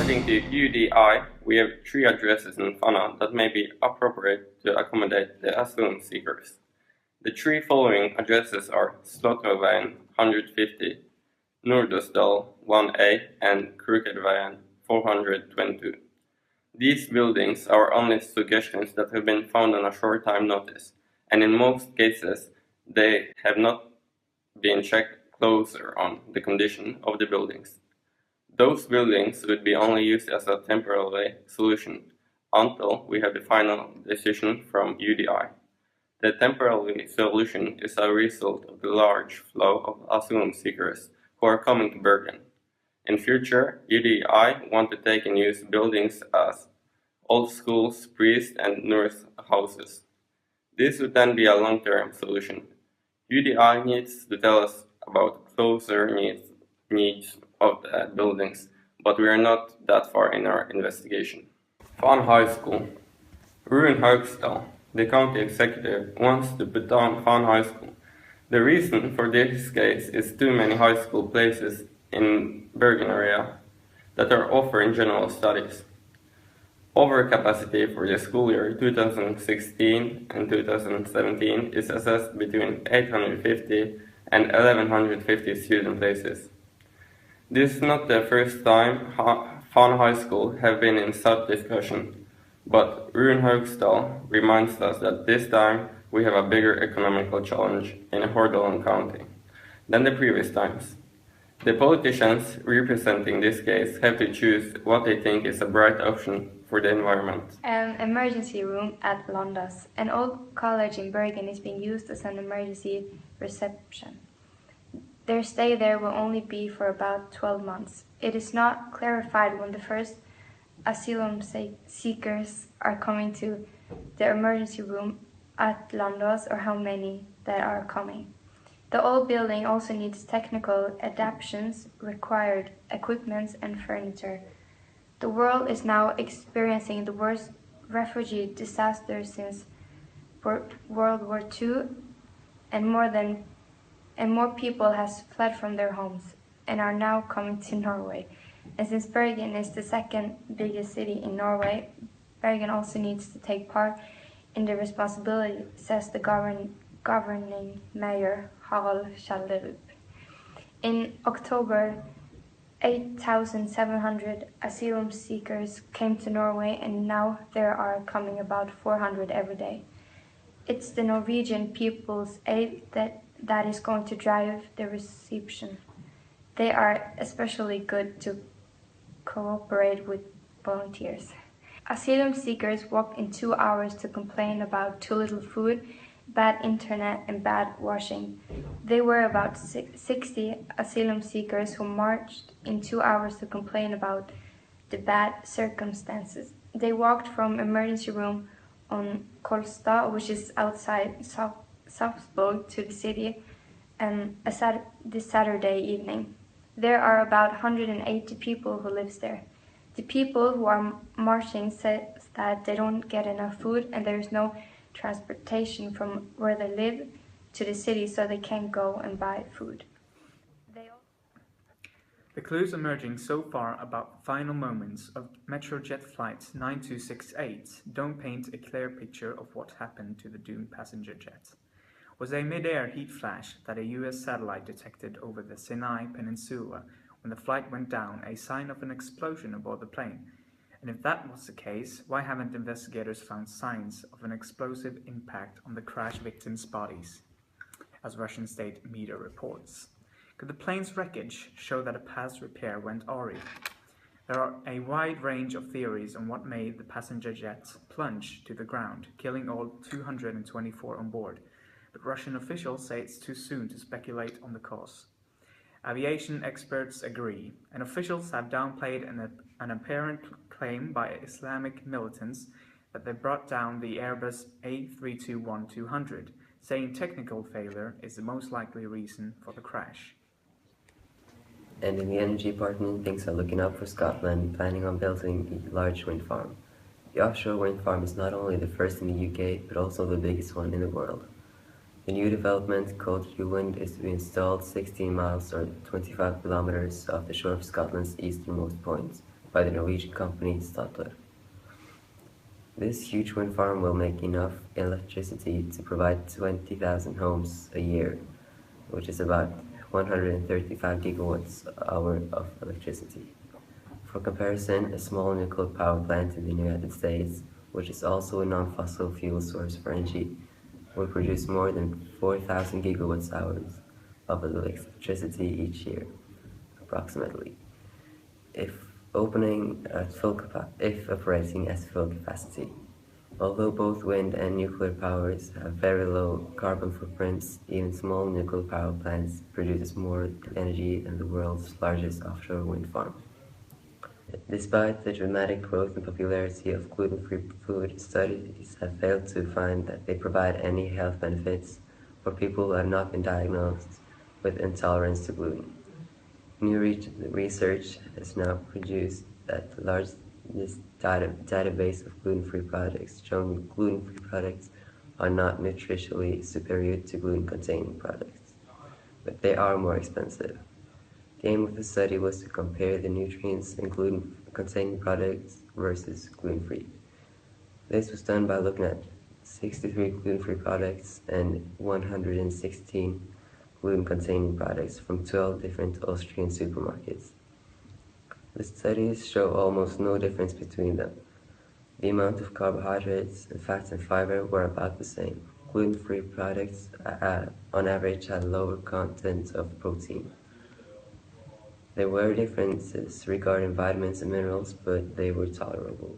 According to UDI, we have 3 addresses in Fana that may be appropriate to accommodate the asylum seekers. The 3 following addresses are Slotterveien 150, Nordøsdal 1A, and Krukedveien 422. These buildings are only suggestions that have been found on a short time notice, and in most cases they have not been checked closer on the condition of the buildings. Those buildings would be only used as a temporary solution until we have the final decision from UDI. The temporary solution is a result of the large flow of asylum seekers who are coming to Bergen. In future, UDI want to take and use buildings as old schools, priest and nurse houses. This would then be a long-term solution. UDI needs to tell us about closer needs of the buildings, but we are not that far in our investigation. Fan High School. Rune Haugsdal, the county executive, wants to put down Fan High School. The reason for this case is too many high school places in Bergen area that are offering general studies. Overcapacity for the school year 2016 and 2017 is assessed between 850 and 1150 student places. This is not the first time Fan High School have been in such discussion, but Rune Haugsdal reminds us that this time we have a bigger economical challenge in Hordaland County than the previous times. The politicians representing this case have to choose what they think is a bright option for the environment. An emergency room at Landas. An old college in Bergen is being used as an emergency reception. Their stay there will only be for about 12 months. It is not clarified when the first asylum seekers are coming to the emergency room at Landas or how many that are coming. The old building also needs technical adaptations, required equipment and furniture. The world is now experiencing the worst refugee disaster since World War II, and more people has fled from their homes and are now coming to Norway. And since Bergen is the second biggest city in Norway, Bergen also needs to take part in the responsibility, says the governing mayor Harald Kjellerup. In October, 8,700 asylum seekers came to Norway, and now there are coming about 400 every day. It's the Norwegian People's Aid that is going to drive the reception. They are especially good to cooperate with volunteers. Asylum seekers walked in 2 hours to complain about too little food, bad internet and bad washing. There were about 60 asylum seekers who marched in 2 hours to complain about the bad circumstances. They walked from emergency room on Kolstad, which is outside Sarpsborg, to the city this Saturday evening. There are about 180 people who live there. The people who are marching say that they don't get enough food and there is no transportation from where they live to the city, so they can't go and buy food. The clues emerging so far about the final moments of Metrojet Flight 9268 don't paint a clear picture of what happened to the doomed passenger jet. Was a mid-air heat flash that a US satellite detected over the Sinai Peninsula when the flight went down a sign of an explosion aboard the plane? And if that was the case, why haven't investigators found signs of an explosive impact on the crash victims' bodies, as Russian state media reports? Could the plane's wreckage show that a past repair went awry? There are a wide range of theories on what made the passenger jet plunge to the ground, killing all 224 on board, but Russian officials say it's too soon to speculate on the cause. Aviation experts agree, and officials have downplayed an apparent claim by Islamic militants that they brought down the Airbus A321-200, saying technical failure is the most likely reason for the crash. And in the energy department, things are looking up for Scotland, planning on building a large wind farm. The offshore wind farm is not only the first in the UK, but also the biggest one in the world. The new development, called Wind, is to be installed 16 miles or 25 kilometers off the shore of Scotland's easternmost point, by the Norwegian company Statoil. This huge wind farm will make enough electricity to provide 20,000 homes a year, which is about 135 gigawatts hour of electricity. For comparison, a small nuclear power plant in the United States, which is also a non-fossil fuel source for energy, will produce more than 4,000 gigawatts hours of electricity each year, approximately. If operating at full capacity. Although both wind and nuclear powers have very low carbon footprints, even small nuclear power plants produce more energy than the world's largest offshore wind farm. Despite the dramatic growth in popularity of gluten-free food, studies have failed to find that they provide any health benefits for people who have not been diagnosed with intolerance to gluten. New research has now produced that the largest database of gluten-free products showing that gluten-free products are not nutritionally superior to gluten-containing products, but they are more expensive. The aim of the study was to compare the nutrients in gluten-containing products versus gluten-free. This was done by looking at 63 gluten-free products and 116 gluten-containing products from 12 different Austrian supermarkets. The studies show almost no difference between them. The amount of carbohydrates and fats and fiber were about the same. Gluten-free products on average had lower content of protein. There were differences regarding vitamins and minerals, but they were tolerable.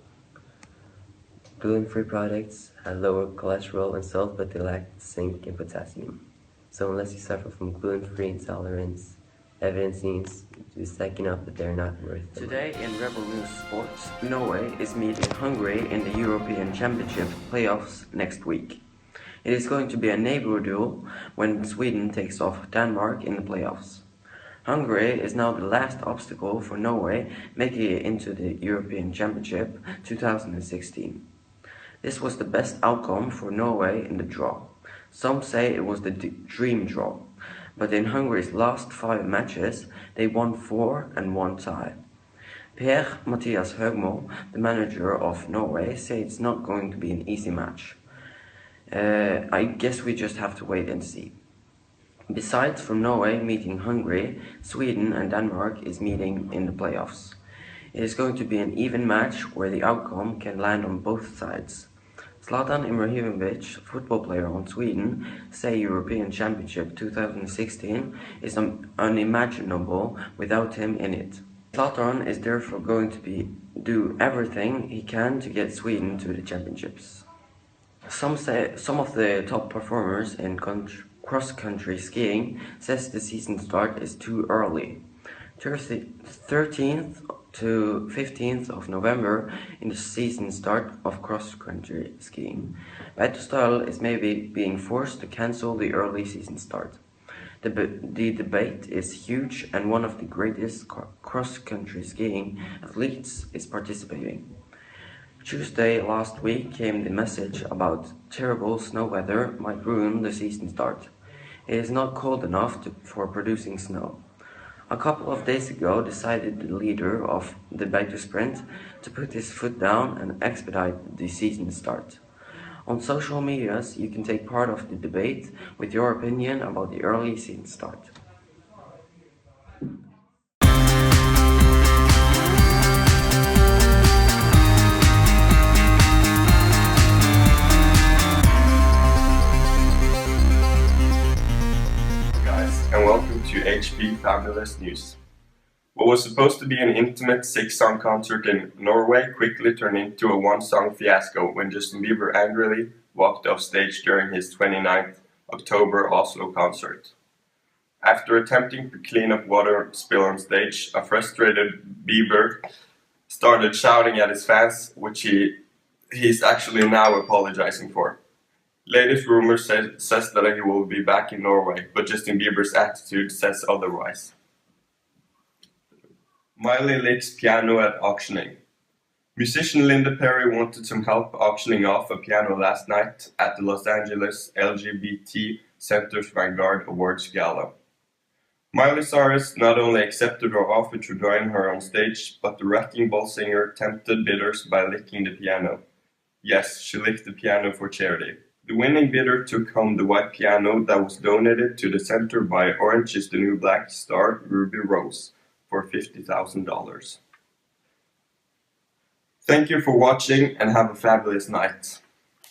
Gluten-free products had lower cholesterol and salt, but they lacked zinc and potassium. So unless you suffer from gluten-free intolerance, evidence seems to be stacking up that they're not worth it. Today in Rebel News Sports, Norway is meeting Hungary in the European Championship playoffs next week. It is going to be a neighbor duel when Sweden takes off Denmark in the playoffs. Hungary is now the last obstacle for Norway making it into the European Championship 2016. This was the best outcome for Norway in the draw. Some say it was the dream draw, but in Hungary's last 5 matches, they won 4 and 1 tie. Per-Mathias Høgmo, the manager of Norway, said it's not going to be an easy match. I guess we just have to wait and see. Besides from Norway meeting Hungary, Sweden and Denmark is meeting in the playoffs. It is going to be an even match where the outcome can land on both sides. Zlatan Ibrahimovic, football player on Sweden, say European Championship 2016 is unimaginable without him in it. Zlatan is therefore going to do everything he can to get Sweden to the championships. Some of the top performers in cross-country skiing says the season start is too early. 13th to 15th of November in the season start of cross-country skiing. Beitostølen is maybe being forced to cancel the early season start. The debate is huge and one of the greatest cross-country skiing athletes is participating. Tuesday last week came the message about terrible snow weather might ruin the season start. It is not cold enough for producing snow. A couple of days ago decided the leader of the Beitosprint to put his foot down and expedite the season start. On social medias you can take part of the debate with your opinion about the early season start. And welcome to HP Fabulous News. What was supposed to be an intimate 6-song concert in Norway quickly turned into a 1-song fiasco when Justin Bieber angrily walked off stage during his 29th October Oslo concert. After attempting to clean up water spill on stage, a frustrated Bieber started shouting at his fans, which he's actually now apologizing for. Latest rumor says that he will be back in Norway, but Justin Bieber's attitude says otherwise. Miley licks piano at auctioning. Musician Linda Perry wanted some help auctioning off a piano last night at the Los Angeles LGBT Center's Vanguard Awards Gala. Miley Cyrus not only accepted her offer to join her on stage, but the Wrecking Ball singer tempted bidders by licking the piano. Yes, she licked the piano for charity. The winning bidder took home the white piano that was donated to the center by Orange is the New Black star Ruby Rose for $50,000. Thank you for watching and have a fabulous night.